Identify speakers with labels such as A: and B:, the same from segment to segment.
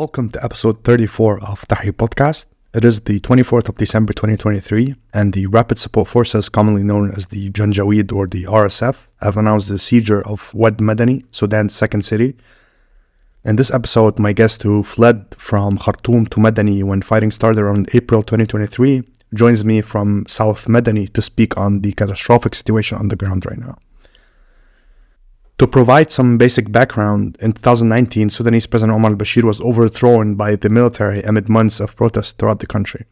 A: Welcome to episode 34 of TahrirPodcast. It is the 24th of December 2023, and the Rapid Support Forces, commonly known as the Janjaweed or the RSF, have announced the seizure of Wad Madani, Sudan's second city. In this episode, my guest who fled from Khartoum to Madani when fighting started around April 2023 joins me from South Madani to speak on the catastrophic situation on the ground right now. To provide some basic background, in 2019, Sudanese President Omar al-Bashir was overthrown by the military amid months of protests throughout the country.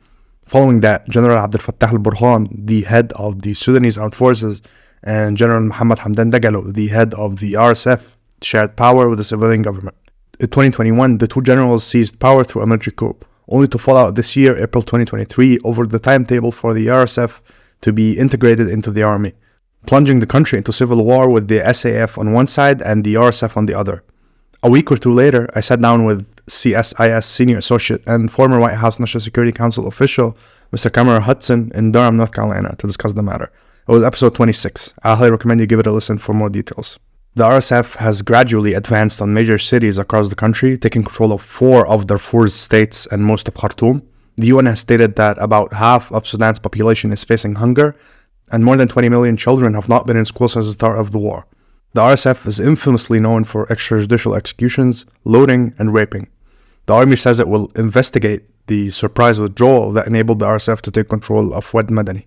A: Following that, General Abdel Fattah al-Burhan, the head of the Sudanese Armed Forces, and General Mohammed Hamdan Dagalo, the head of the RSF, shared power with the civilian government. In 2021, the two generals seized power through a military coup, only to fall out this year, April 2023, over the timetable for the RSF to be integrated into the army, plunging the country into civil war with the SAF on one side and the RSF on the other. A week or two later, I sat down with CSIS Senior Associate and former White House National Security Council official, Mr. Cameron Hudson, in Durham, North Carolina, to discuss the matter. It was episode 26. I highly recommend you give it a listen for more details. The RSF has gradually advanced on major cities across the country, taking control of 4 of Darfur's states and most of Khartoum. The UN has stated that about half of Sudan's population is facing hunger, and more than 20 million children have not been in school since the start of the war. The RSF is infamously known for extrajudicial executions, looting, and raping. The army says it will investigate the surprise withdrawal that enabled the RSF to take control of Wad Madani.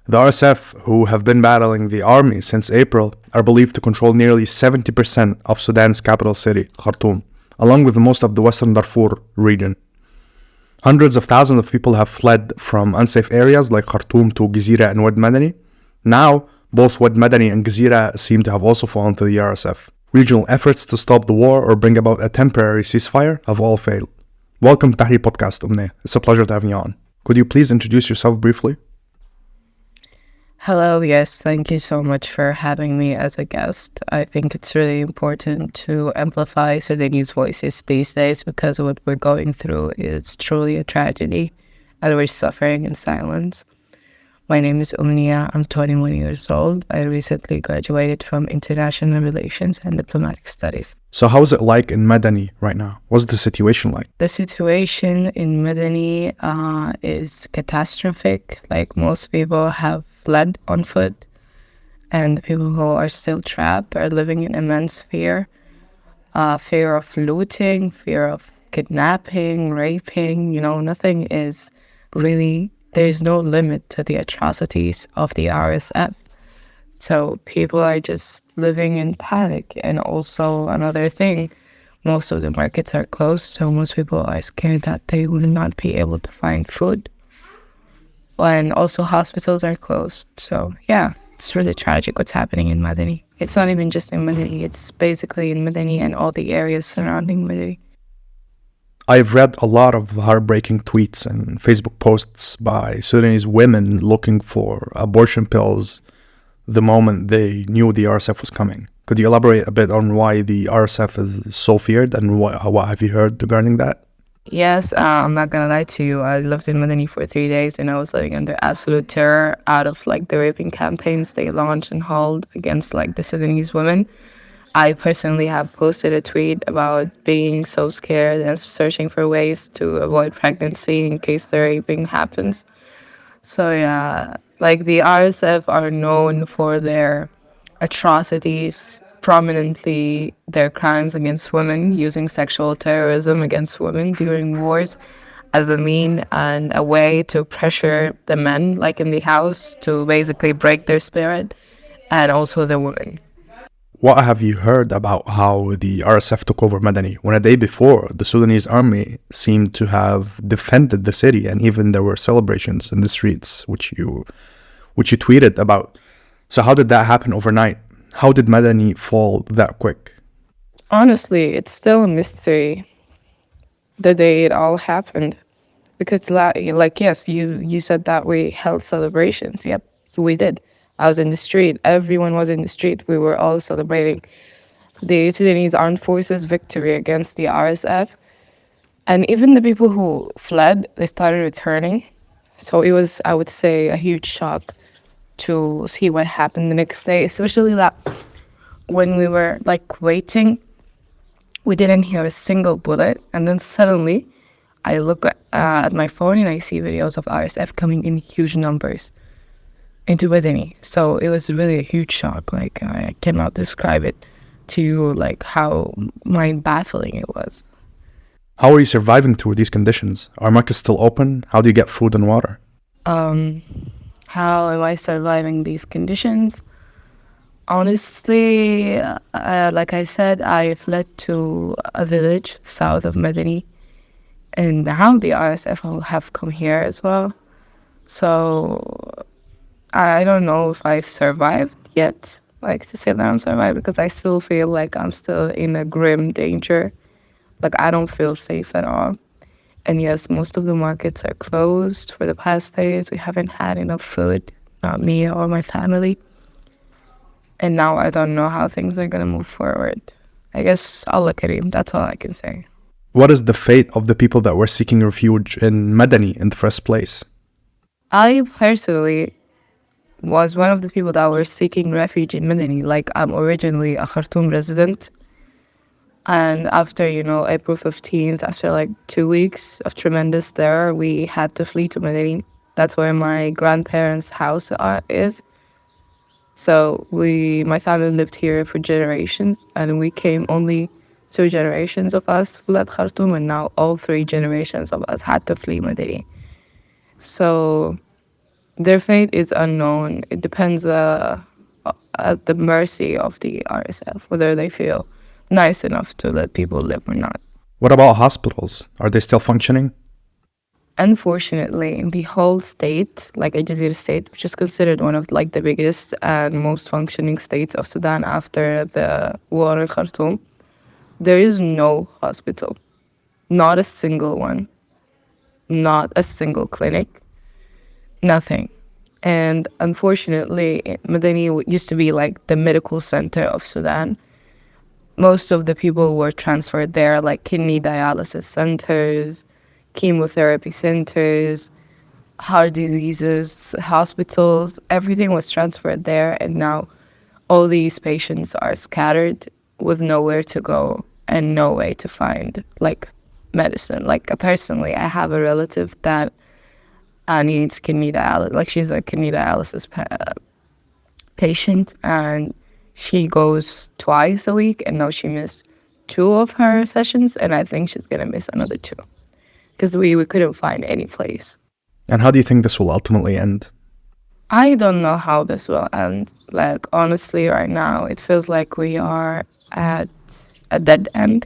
A: The RSF, who have been battling the army since April, are believed to control nearly 70% of Sudan's capital city, Khartoum, along with most of the western Darfur region. Hundreds of thousands of people have fled from unsafe areas like Khartoum to Gezira and Wad Madani. Now, both Wad Madani and Gezira seem to have also fallen to the RSF. Regional efforts to stop the war or bring about a temporary ceasefire have all failed. Welcome to TahrirPodcast, Omenya. It's a pleasure to have you on. Could you please introduce yourself briefly?
B: Hello, yes, thank you so much for having me as a guest. I think it's really important to amplify Sudanese voices these days because what we're going through is truly a tragedy and we're suffering in silence. My name is Omenya. I'm 21 years old. I recently graduated from International Relations and Diplomatic Studies.
A: So how is it like in Madani right now? What's the situation like?
B: The situation in Madani is catastrophic. Like most people have fled on foot, and the people who are still trapped are living in immense fear. Fear of looting, fear of kidnapping, raping, nothing is really, there's no limit to the atrocities of the RSF. So people are just living in panic. And also another thing, most of the markets are closed, so most people are scared that they will not be able to find food. And also hospitals are closed. So yeah, it's really tragic what's happening in Madani. It's not even just in Madani, it's basically in Madani and all the areas surrounding Madani.
A: I've read a lot of heartbreaking tweets and Facebook posts by Sudanese women looking for abortion pills the moment they knew the RSF was coming. Could you elaborate a bit on why the RSF is so feared and what have you heard regarding that?
B: Yes, I'm not gonna lie to you. I lived in Madani for 3 days and I was living under absolute terror out of the raping campaigns they launched and held against the Sudanese women. I personally have posted a tweet about being so scared and searching for ways to avoid pregnancy in case the raping happens. So yeah, the RSF are known for their atrocities, prominently their crimes against women, using sexual terrorism against women during wars as a mean and a way to pressure the men, in the house, to basically break their spirit, and also the women.
A: What have you heard about how the RSF took over Madani when a day before the Sudanese army seemed to have defended the city and even there were celebrations in the streets, which you tweeted about? So how did that happen overnight? How did Madani fall that quick?
B: Honestly, it's still a mystery the day it all happened. Because, yes, you said that we held celebrations. Yep, we did. I was in the street. Everyone was in the street. We were all celebrating the Sudanese Armed Forces' victory against the RSF. And even the people who fled, they started returning. So it was, I would say, a huge shock to see what happened the next day, especially that when we were waiting We didn't hear a single bullet. And then suddenly I look at my phone and I see videos of RSF coming in huge numbers into Madani. So it was really a huge shock. Like, I cannot describe it to you, like how mind-baffling it was.
A: How are you surviving through these conditions? Are markets still open? How do you get food and water?
B: How am I surviving these conditions? Honestly, like I said, I fled to a village south of Madani, and now the RSF have come here as well. So I don't know if I survived yet, like to say that I'm survived, because I still feel like I'm still in a grim danger. Like, I don't feel safe at all. And yes, most of the markets are closed for the past days. We haven't had enough food, not me or my family. And now I don't know how things are going to move forward. I guess I'll look at him. That's all I can say.
A: What is the fate of the people that were seeking refuge in Madani in the first place?
B: I personally was one of the people that were seeking refuge in Madani. Like, I'm originally a Khartoum resident. And after, April 15th, after like 2 weeks of tremendous terror, we had to flee to Madani. That's where my grandparents' house is. So my family lived here for generations, and we came only 2 generations of us fled Khartoum, and now all 3 generations of us had to flee Madani. So their fate is unknown. It depends at the mercy of the RSF, whether they feel nice enough to let people live or not.
A: What about hospitals? Are they still functioning?
B: Unfortunately, in the whole state, like Al state, which is considered one of like the biggest and most functioning states of Sudan after the war in Khartoum, there is no hospital, not a single one, not a single clinic, nothing. And unfortunately, Madani used to be like the medical center of Sudan. Most of the people were transferred there, like kidney dialysis centers, chemotherapy centers, heart diseases, hospitals, everything was transferred there. And now all these patients are scattered with nowhere to go and no way to find like medicine. Like, personally, I have a relative that needs kidney dialysis. Like, she's a kidney dialysis patient, and she goes twice a week, and now she missed 2 of her sessions, and I think she's gonna miss another 2. Because we couldn't find any place.
A: And how do you think this will ultimately end?
B: I don't know how this will end. Like, honestly, right now, it feels like we are at a dead end.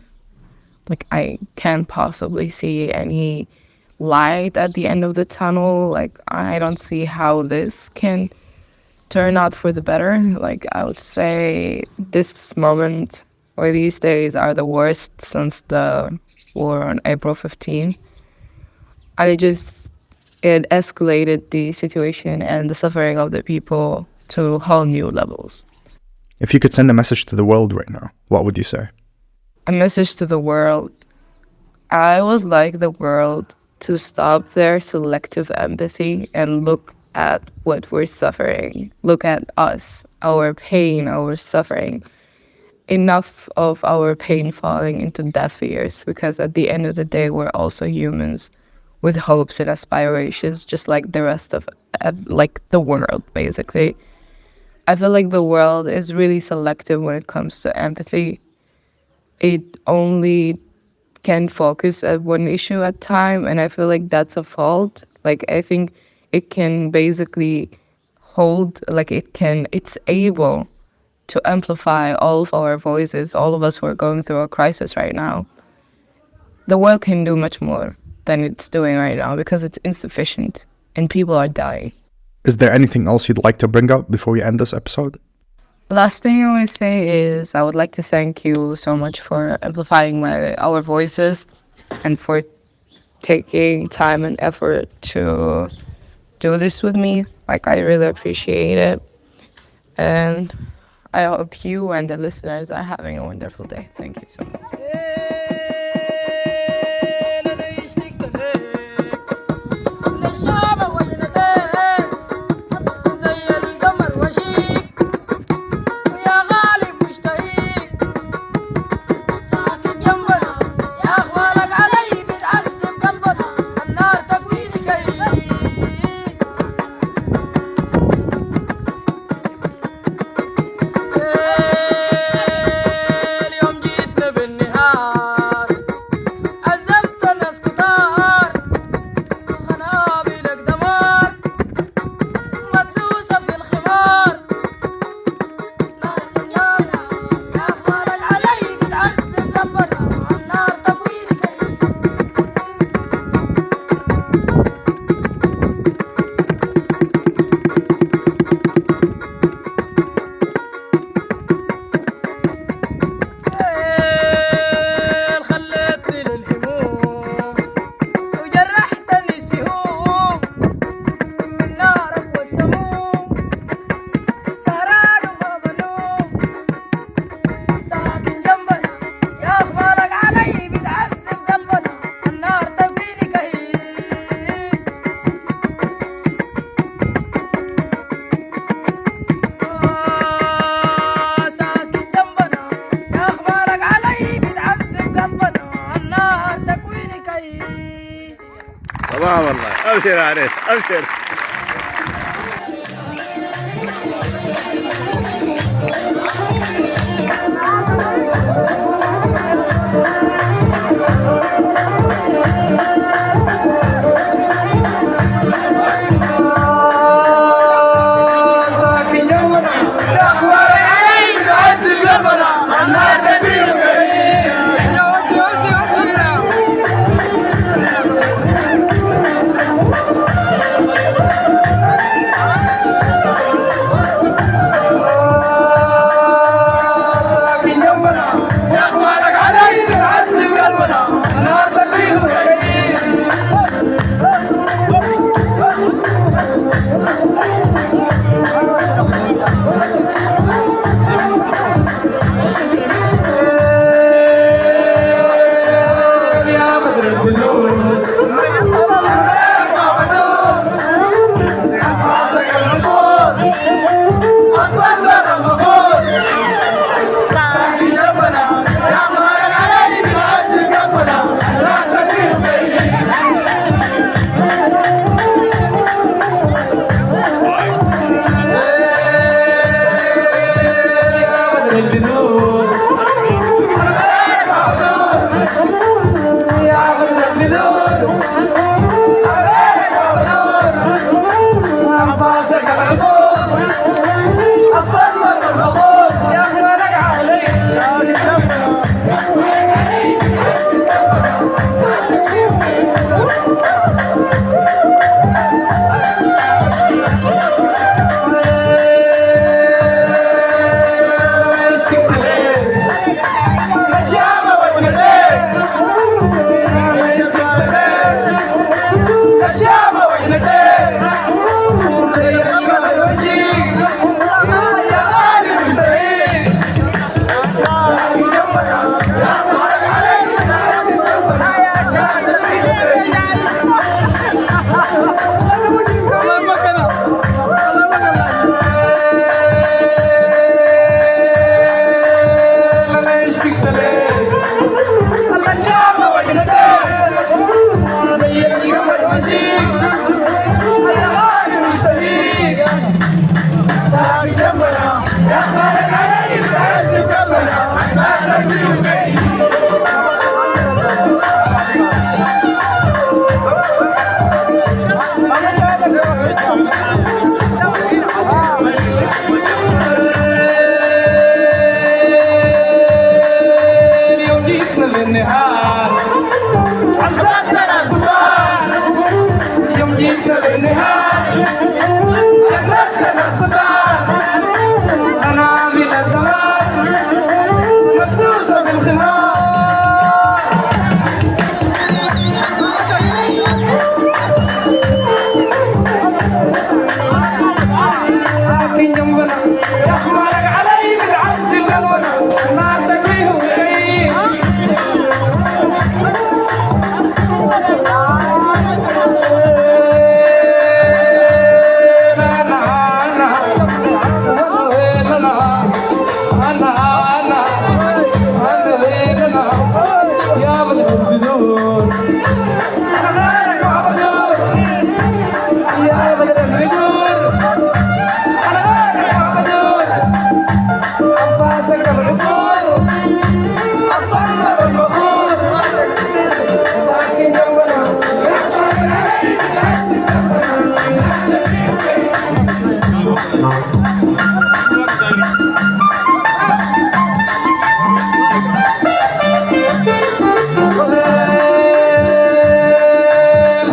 B: Like, I can't possibly see any light at the end of the tunnel. Like, I don't see how this can turn out for the better. Like, I would say this moment or these days are the worst since the war on April 15th. And it escalated the situation and the suffering of the people to whole new levels.
A: If you could send a message to the world right now, what would you say?
B: A message to the world. I would like the world to stop their selective empathy and look at what we're suffering. Look at us, our pain, our suffering. Enough of our pain falling into deaf ears, because at the end of the day, we're also humans with hopes and aspirations, just like the rest of like the world, basically. I feel like the world is really selective when it comes to empathy. It only can focus at one issue at a time, and I feel like that's a fault. Like, I think it can basically it's able to amplify all of our voices, all of us who are going through a crisis right now. The world can do much more than it's doing right now because it's insufficient and people are dying.
A: Is there anything else you'd like to bring up before we end this episode?
B: Last thing I want to say is I would like to thank you so much for amplifying our voices and for taking time and effort to do this with me. Like, I really appreciate it. And I hope you and the listeners are having a wonderful day. Thank you so much.
A: أبشر يا عريس أبشر.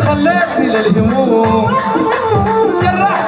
C: خليتني للهموم جرحت